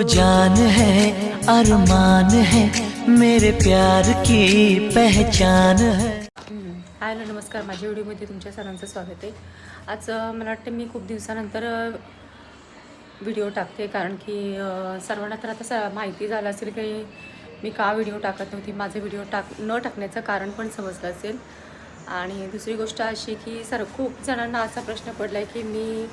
जान है अरमान है मेरे प्यार की पहचान है। हाय नमस्कार, माझ्या व्हिडिओमध्ये तुमच्या सर्वांचं स्वागत आहे। आज मला वाटतं मी खूप दिवसानंतर व्हिडिओ टाकते, कारण की सर्वांना तर आता माहिती झालं असेल की मी का व्हिडिओ टाकत नव्हती। माझे व्हिडिओ न टाकण्याचं कारण पण समजलं असेल। आणि दुसरी गोष्ट अशी की खूप जणांना असा प्रश्न पडला आहे की मी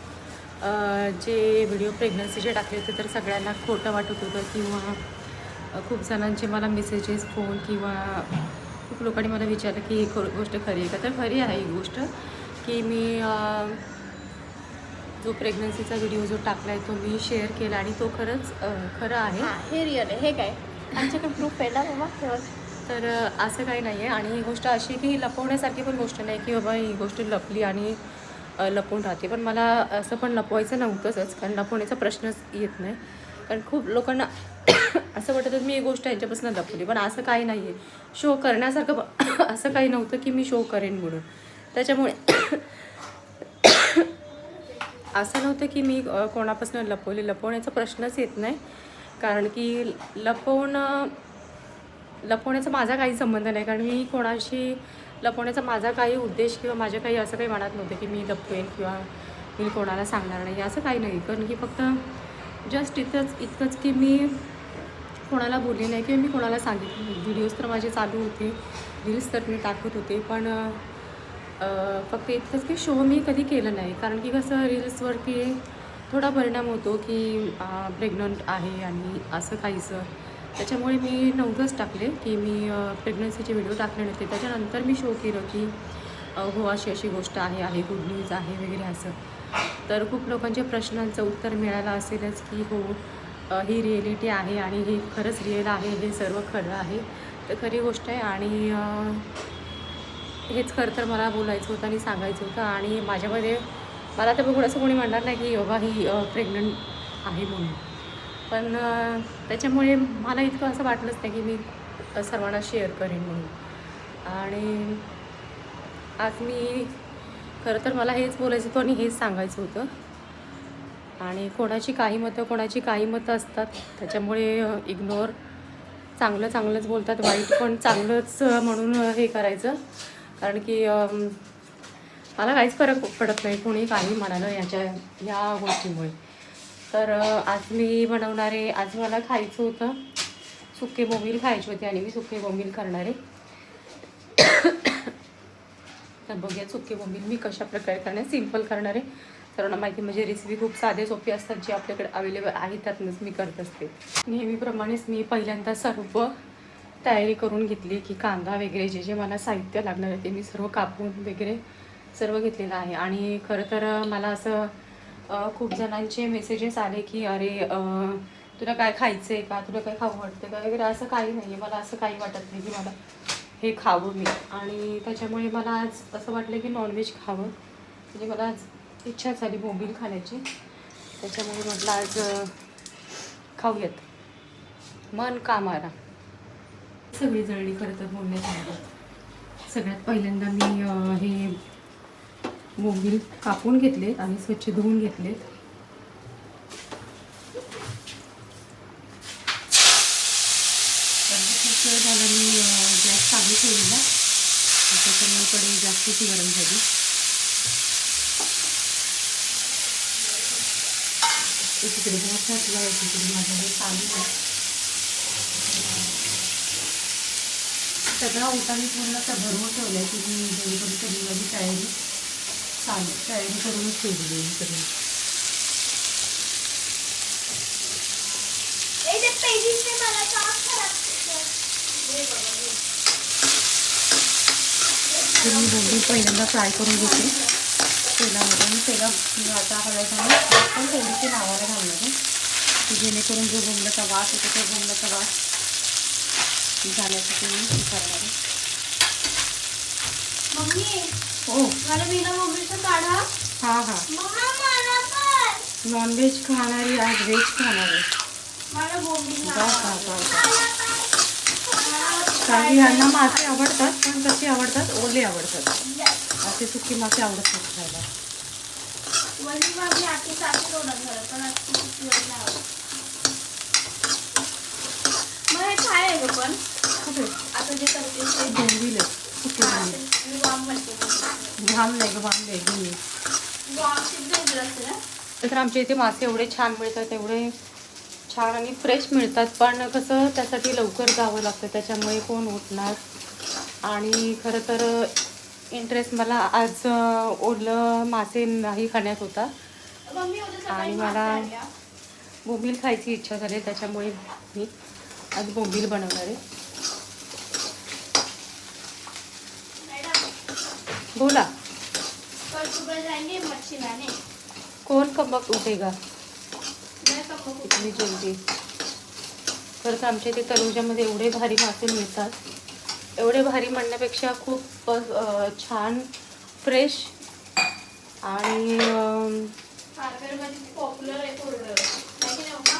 जे व्हिडिओ प्रेग्नन्सीचे टाकले होते तर सगळ्यांना खोटं वाटत होतं, किंवा खूप जणांचे मला मेसेजेस, फोन किंवा खूप लोकांनी मला विचारलं की ही गोष्ट खरी आहे का। तर खरी आहे ही गोष्ट की मी जो प्रेग्नन्सीचा व्हिडिओ जो टाकला आहे तो मी शेअर केला आणि तो खरं आहे। हे रिअल आहे। हे काय आमच्याकडे प्रूफ आहे ना बाबा। तर असं काही नाही आहे। आणि ही गोष्ट अशी की लपवण्यासारखी पण गोष्ट नाही की बाबा ही गोष्ट लपली आणि लपवून राहते। पण मला असं पण लपवायचं नव्हतंच, कारण लपवण्याचा प्रश्नच येत नाही। कारण खूप लोकांना असं वाटतं मी ही गोष्ट यांच्यापासून लपवली, पण असं काही नाही आहे। शो करण्यासारखं असं काही नव्हतं की मी शो करेन म्हणून। त्याच्यामुळे असं नव्हतं की मी कोणापासून लपवण्याचा प्रश्नच येत नाही, कारण की लपवण्याचा माझा काही संबंध नाही। कारण मी कोणाशी लपवण्याचा माझा काही उद्देश किंवा माझ्या काही असं काही मनात नव्हतं की मी लपवेन किंवा मी कोणाला सांगणार नाही, असं काही नाही। कारण की फक्त जस्ट इतकंच की मी कोणाला बोलली नाही किंवा मी कोणाला सांगितलं नाही। व्हिडिओज तर माझे चालू होते, रील्स तर मी टाकत होते, पण फक्त इतकंच की शो मी कधी केलं नाही। कारण की कसं रील्सवरती थोडा परिणाम होतो की प्रेग्नंट आहे आणि असं काहीचं। त्याच्यामुळे मी नव्हतंच टाकले की मी प्रेग्नन्सीचे व्हिडिओ टाकले नव्हते। त्याच्यानंतर मी शो केलं की हो अशी गोष्ट आहे गुड न्यूज आहे वगैरे असं। तर खूप लोकांच्या प्रश्नांचं उत्तर मिळालं असेलच की हो ही रिॲलिटी आहे आणि हे खरंच रिअल आहे, हे सर्व खरं आहे। तर खरी गोष्ट आहे आणि हेच खरं तर मला बोलायचं होतं आणि सांगायचं होतं। आणि माझ्यामध्ये मला तर बघून असं कोणी म्हणणार नाही की बाबा ही प्रेग्नंट आहे म्हणून, पण त्याच्यामुळे मला इतकं असं वाटलंच नाही की मी सर्वांना शेअर करेन म्हणून। आणि आज मी खरं तर मला हेच बोलायचं होतं आणि हेच सांगायचं होतं। आणि कोणाची काही मतं असतात, त्याच्यामुळे इग्नोर, चांगलंच बोलतात, वाईट पण चांगलंच म्हणून हे करायचं। कारण की मला काहीच फरक पडत नाही कोणी काही म्हणालं या गोष्टीमुळे। तर आज मी बनवणार आहे, आज मला खायचं होतं सुके बोंबील खायचे होते आणि मी सुके बोंबील करणार आहे। तर बघूया सुके बोंबील मी कशा प्रकारे करणार, सिम्पल करणार आहे। सर्वांना माहिती म्हणजे रेसिपी खूप साधे सोपी असतात, जे आपल्याकडे अवेलेबल आहे त्यातूनच मी करत असते। नेहमीप्रमाणेच मी पहिल्यांदा सर्व तयारी करून घेतली की कांदा वगैरे जे मला साहित्य लागणार आहे ते मी सर्व कापून वगैरे सर्व घेतलेलं आहे। आणि खरं तर मला असं खूप जणांचे मेसेजेस आले की अरे तुला काय खायचं आहे का, तुला काय खावं वाटतं का वगैरे। असं काही नाही आहे, मला असं काही वाटत नाही की मला हे खावं मी। आणि त्याच्यामुळे मला आज असं वाटलं की नॉनव्हेज खावं, म्हणजे मला आज इच्छा झाली बोंबील खाण्याची। त्याच्यामुळे म्हटलं आज खाऊयात, मन का मारा। सगळी जळणी खरं तर बोलण्यात सगळ्यात पहिल्यांदा मी हे बोंबील कापून घेतलेत आणि स्वच्छ धुवून घेतलेत। झालं मी गॅस चालू ठेवलेला, त्याच्यामुळे कढई जास्तीची गरम झाली। एकीकडे गॅस घातला, एकीकडे माझं हे चालू आहे। सगळा उतानी पूर्ण असं भरवून ठेवलं आहे की मी जेणेकरून कधी माझी तयारी करूनच ठेवली आहे कधी। मी बोंबील पहिल्यांदा फ्राय करून घेते तेलामध्ये, आणि तेला आता हळद पण थोडीशी लावायला घालणार आहे की जेणेकरून जो बोंबलाचा वास येतो तो बोंबलाचा वास जाण्यासाठी मी करणार आहे। मम्मी हो मला बिना बोंबीलचं काढा। हां नॉनव्हेज खाणारी आज व्हेज खाणार आहे। मला बोंबील काही ह्यांना मासे आवडतात, पण कसे आवडतात, ओले आवडतात, असे सुकी मासे आवडत नाहीत खायला। वली माझी आखी साखर ओढत झालं पण आज सुकी आवडत। छान. आता जे करते ते बोंबील आहे. सुके हा, बोंबील. ते मी वाम म्हणते. घाम नाही ग, वाम वेगळी आहे. वामचीच वेगळी असते ना. तर आमच्या इथे मासे एवढे छान मिळतात, एवढे छान आणि फ्रेश मिळतात. पण कसं त्यासाठी लवकर जावं लागतं, त्याच्यामुळे कोण उठणार. आणि खरं तर इंटरेस्ट मला आज ओलं मासे नाही खाण्यात होता मम्मी उद्या सकाळी आणि मासे मला आणल्या. बोंबील खायची इच्छा झाली, त्याच्यामुळे मी आज बोंबील बनवणार आहे. मॅडम बोला. कल सुबह जाएंगे मच्छी लाने. कौन कब उठेगा मैं कब को इतनी जल्दी. खरं तर आमच्या इथे तळोजामध्ये एवढे भारी मासे मिळतात. एवढे भारी म्हणण्यापेक्षा खूप छान फ्रेश आणि मार्केटमध्ये पॉप्युलर आहे कोरडं. नाही की नाही बाबा?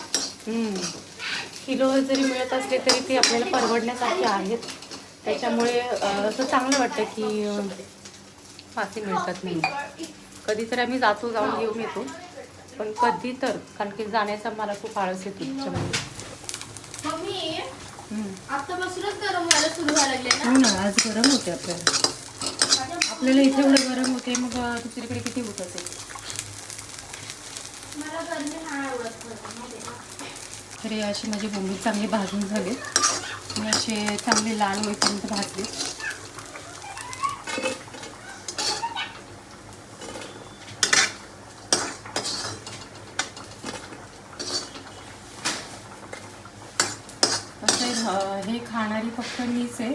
किलो जरी मिळत असले तरी ते आपल्याला परवडण्यासारखे आहेत. त्याच्यामुळे असं चांगलं वाटतं की मासे मिळतात म्हणून. कधी तर आम्ही जाऊन घेऊन येतो, पण कधी तर, कारण की जाण्याचा मला खूप आळस येतो त्याच्यामुळे. मम्मी आतापासूनच गरम व्हायला सुरू व्हायला लागले ना. हो ना, आज गरम होते आपल्याला इथे एवढं गरम होते, मग दुसरीकडे किती होत असेल. मला गरमी नाही आवडत माहिती आहे ना. तर हे असे माझे बोंबील चांगले भाजून झाले. मी असे चांगले लाल होईपर्यंत भाजले. हे खाणारी फक्त मीच आहे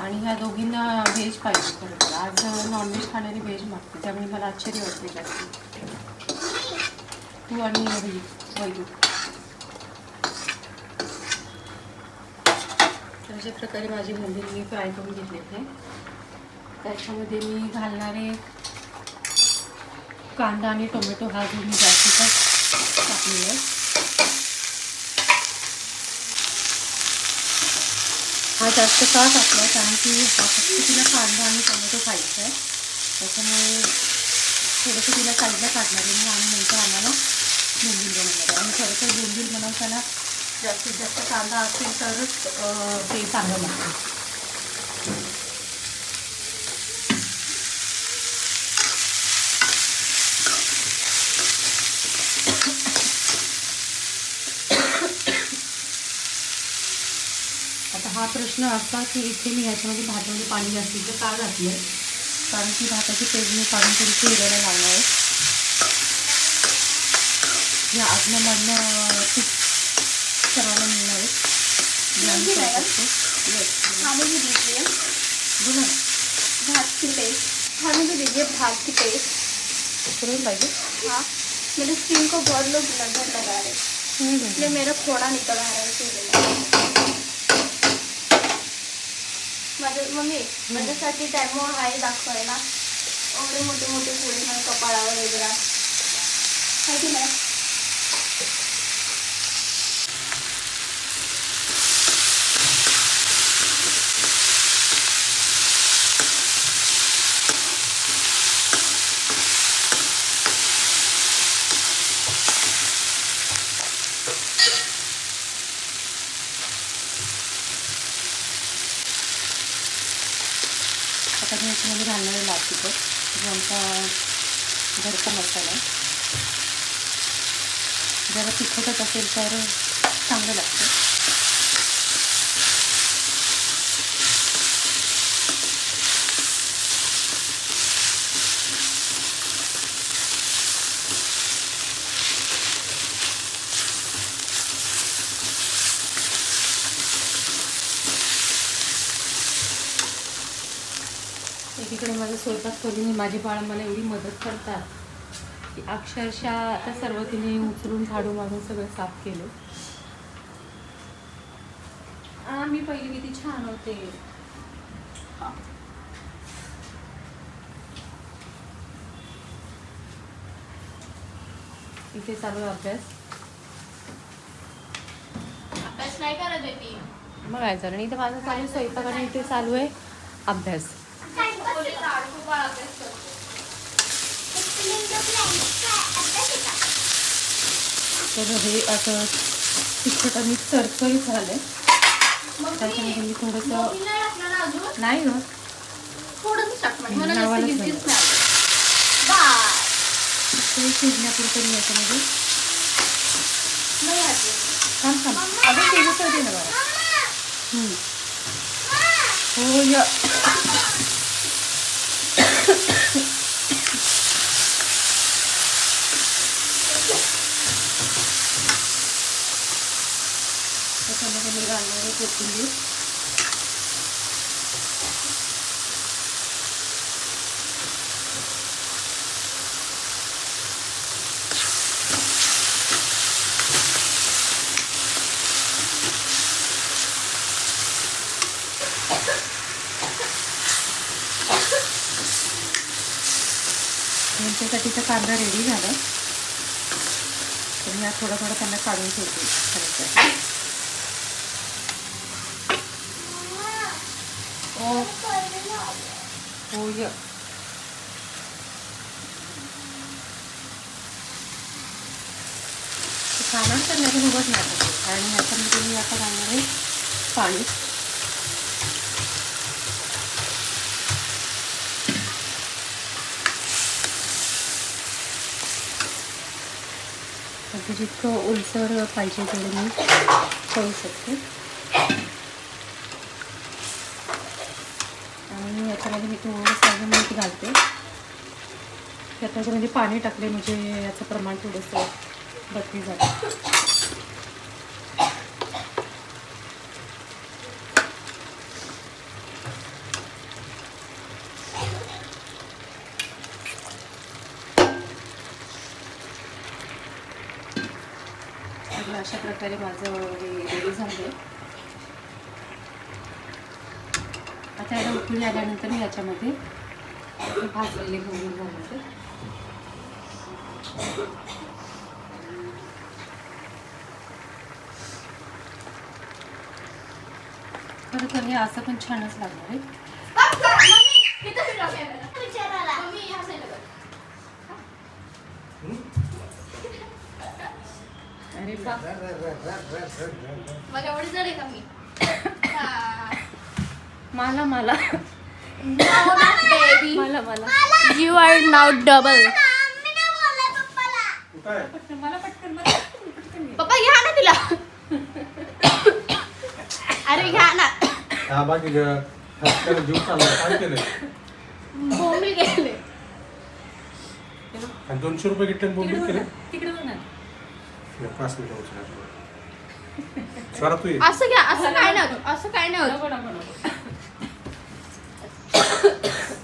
आणि ह्या दोघींना व्हेज पाहिजे. खरं तर आज नॉनव्हेज खाणारी व्हेज मागते, त्यामुळे मला आश्चर्य वाटते जास्त. तू आणि वैदू. तर अशा प्रकारे माझी बोंबील मी फ्राय करून घेतले आहे. त्याच्यामध्ये मी घालणारे कांदा आणि टोमॅटो हा जो मी जास्तीचा टाकलेला आहे. हा जास्त का टाकला, कारण की हा फक्त तिला कांदा आणि टोमॅटो खायचा आहे, त्याच्यामुळे थोडंसं तिला साईडला काढणार आहे मी आणि नंतर आम्हाला बोंबील बनवणार आहे. आणि खरं तर बोंबील बनवताना जास्तीत जास्त कांदा असेल तरच ते चांगलं लागतं. आता हा प्रश्न असा की इथे मी ह्याच्यामध्ये भातामध्ये पाणी जास्तीचं का घातलं आहे, कारण की भाताची पेरणी काढून थोडी शिजायला लागणार आहे. या आजनं खूप सर्वांना मिळणार आहे. हमें भी दीजिए बोला ना. भात की पेस्ट. हमें भी दीजिए भात की पेस्ट. करून पाहिजे. हाँ, मेरे स्किन को बहुत लोग नजर लगा रहे, इसलिए मेरा फोड़ा निकल आ रहा है इसीलिए. मम्मी माझ्यासाठी डेमो आहे दाखवायला. एवढे मोठे मोठे पोळे मला कपाळावर वगैरे आहे की नाही. आता मी याच्यामध्ये घालणारे लाल तिखट, जो आमचा घरचा मसाला आहे. जरा तिखटच असेल तर चांगलं लागतं. एकीकडे माझा स्वयंपाक करून माझे बाळ मला एवढी मदत करतात की अक्षरशः आता सर्व तिने उचलून झाडू मारून सगळं साफ केलं. मी पहिली किती छान होते. इथे चालू आहे अभ्यास. अभ्यास नाही करत आहे ती. मग काय झालं. इथे माझा चालू आहे स्वयंपाक आणि इथे चालू आहे अभ्यास. तर हे आता तिखट आणि चरचरीत झालंय. त्याच्यामध्ये मी थोडंसं नाही टाकलं ना अजून नाही ग थोडंसं टाक म्हणजे मला जास्त लावायलाच गिजगीज नाही. नाही ते शिजण्यापुरतं मी याच्यामध्ये नाही घातलं. थांब थांब अगं शिजत होती ना बरं. हो य त्याच्यामध्ये मी घालणार आहे कोथिंबीर. यांच्यासाठीचा कांदा रेडी झाला तर मी थोडा थोडा त्यांना काढून ठेवते खाण्यासाठी. हो य सामान करण्याचं बघत नाही आणि ह्याच्यामध्ये मी आता घालणार आहे पाणी. अगदी जितकं ओलसर पाहिजे तेवढं मी करू शकते. आणि याच्यामध्ये मी थोडंसं अजून मीठ घालते. त्याच्यामध्ये पाणी टाकले म्हणजे याचं प्रमाण थोडंसं बदली जातं. अशा प्रकारे माझं हे रेडी झालं. आता याला उकळी आल्यानंतर मी याच्यामध्ये भाजलेले मोहरी घालते. खरं तर हे असं पण छानच लागणार आहे. अरे बा मग एवढी जड आहे का मी मला मला बेबी मला मला यू आर नाउ डबल. मला पटकन पटकन पप्पा घ्या ना तिला. अरे घ्या ना. हा बाकी जीव चालला काय केलं बोंबील गेले. आणि 200 रुपये घेतले बोंबील केले. तिकडे बघ ना. 5 मिनिटं उचला स्वरा तू ये. असं घ्या. असं काय नाही होत. असं काय नाही होत. नको नको नको.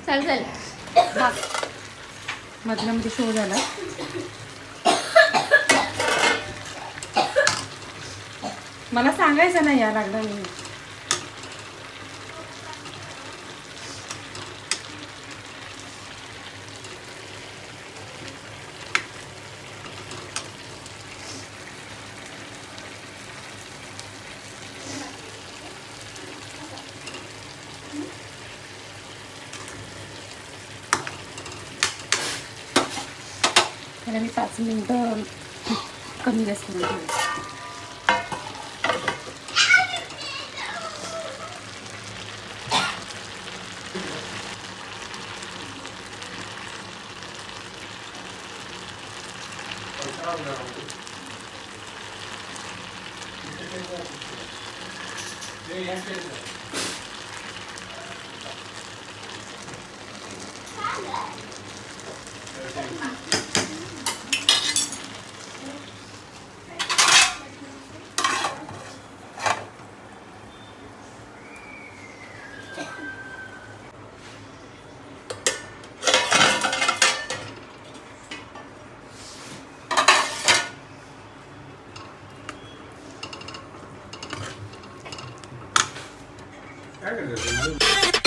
चल चल भाग मधल्या मध्ये शो झाला. मला सांगायचं नाही या लागला मी. त्याला मी 5 मिनिटं कमी गॅस करून ठेवते. काय करायचं